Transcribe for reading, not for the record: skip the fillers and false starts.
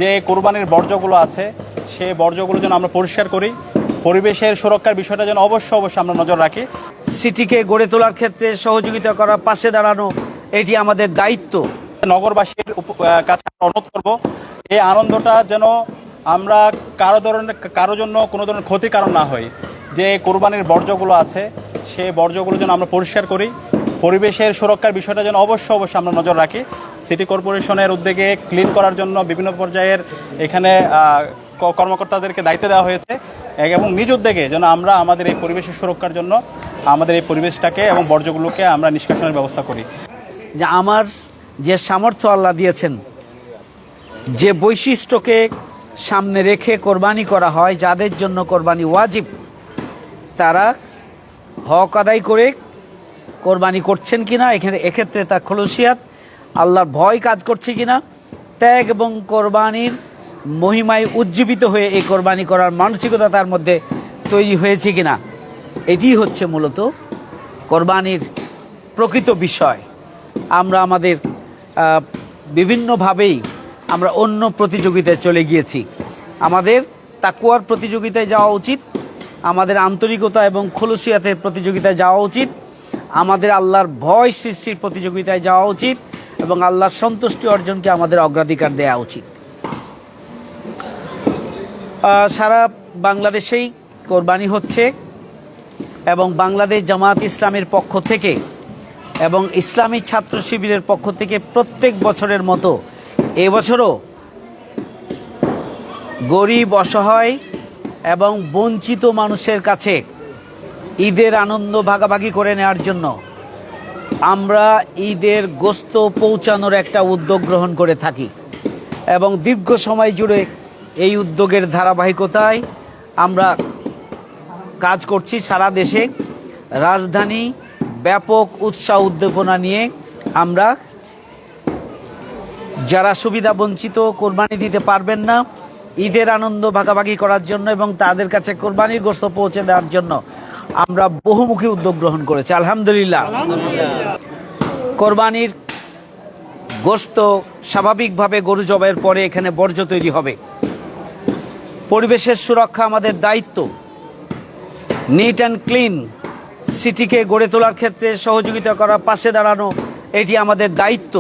যে কোরবানির বর্জ্যগুলো আছে সেই বর্জ্যগুলো যেন আমরা পরিষ্কার করি, পরিবেশের সুরক্ষার বিষয়টা যেন অবশ্যই আমরা নজর রাখি। সিটিকে গড়ে তোলার ক্ষেত্রে সহযোগিতা করা, পাশে দাঁড়ানো, এটি আমাদের দায়িত্ব। নগরবাসীর কাছে অনুরোধ করব, এই আনন্দটা যেন আমরা কারো জন্য কোনো ধরনের ক্ষতির কারণ না হয়। যে কোরবানির বর্জ্যগুলো আছে সেই বর্জ্যগুলো যেন আমরা পরিষ্কার করি, পরিবেশের সুরক্ষার বিষয়টা যেন অবশ্যই আমরা নজর রাখি। সিটি কর্পোরেশনের উদ্যোগে ক্লিন করার জন্য বিভিন্ন পর্যায়ের এখানে কর্মকর্তাদেরকে দায়িত্ব দেওয়া হয়েছে এবং নিজ উদ্যোগে যেন আমরা আমাদের এই পরিবেশের সুরক্ষার জন্য আমাদের এই পরিবেশটাকে এবং বর্জ্যগুলোকে আমরা নিষ্কাশনের ব্যবস্থা করি। যে আমার যে সামর্থ্য আল্লাহ দিয়েছেন, যে বৈশিষ্ট্যকে সামনে রেখে কোরবানি করা হয়, যাদের জন্য কোরবানি ওয়াজিব, তারা হক আদায় করে কোরবানি করছেন কিনা, এক্ষেত্রে তার খলুসিয়াত, আল্লাহর ভয় কাজ করছে কিনা, ত্যাগ এবং কোরবানির মহিমায় উজ্জীবিত হয়ে এই কোরবানি করার মানসিকতা তার মধ্যে তৈরি হয়েছে কিনা, এটি হচ্ছে মূলত কোরবানির প্রকৃত বিষয়। আমরা আমাদের বিভিন্নভাবেই আমরা অন্য প্রতিযোগিতায় চলে গিয়েছি। আমাদের তাকওয়ার প্রতিযোগিতায় যাওয়া উচিত, আমাদের আন্তরিকতা এবং খলুসিয়াতের প্রতিযোগিতায় যাওয়া উচিত, আমাদের আল্লাহর ভয় সৃষ্টির প্রতিযোগিতায় যাওয়া উচিত এবং আল্লাহর সন্তুষ্টি অর্জনকে আমাদের অগ্রাধিকার দেওয়া উচিত। সারা বাংলাদেশেই কোরবানি হচ্ছে এবং বাংলাদেশ জামায়াত ইসলামের পক্ষ থেকে এবং ইসলামী ছাত্র শিবিরের পক্ষ থেকে প্রত্যেক বছরের মতো এবছরও গরিব, অসহায় এবং বঞ্চিত মানুষের কাছে ঈদের আনন্দ ভাগাভাগি করে নেওয়ার জন্য আমরা ঈদের গোশত পৌঁছানোর একটা উদ্যোগ গ্রহণ করে থাকি এবং দীর্ঘ সময় জুড়ে এই উদ্যোগের ধারাবাহিকতায় আমরা কাজ করছি। সারা দেশে রাজধানী ব্যাপক উৎসাহ উদ্দীপনা নিয়ে আমরা যারা সুবিধা বঞ্চিত, কোরবানি দিতে পারবেন না, ঈদের আনন্দ ভাগাভাগি করার জন্য এবং তাদের কাছে কোরবানির গোশত পৌঁছে দেওয়ার জন্য আমরা বহুমুখী উদ্যোগ গ্রহণ করেছি। আলহামদুলিল্লাহ। কোরবানির গোশত স্বাভাবিকভাবে গরু জবাইয়ের পরে এখানে বর্জ্য তৈরি হবে। পরিবেশের সুরক্ষা আমাদের দায়িত্ব। নিট অ্যান্ড ক্লিন সিটিকে গড়ে তোলার ক্ষেত্রে সহযোগিতা করা, পাশে দাঁড়ানো, এটি আমাদের দায়িত্ব।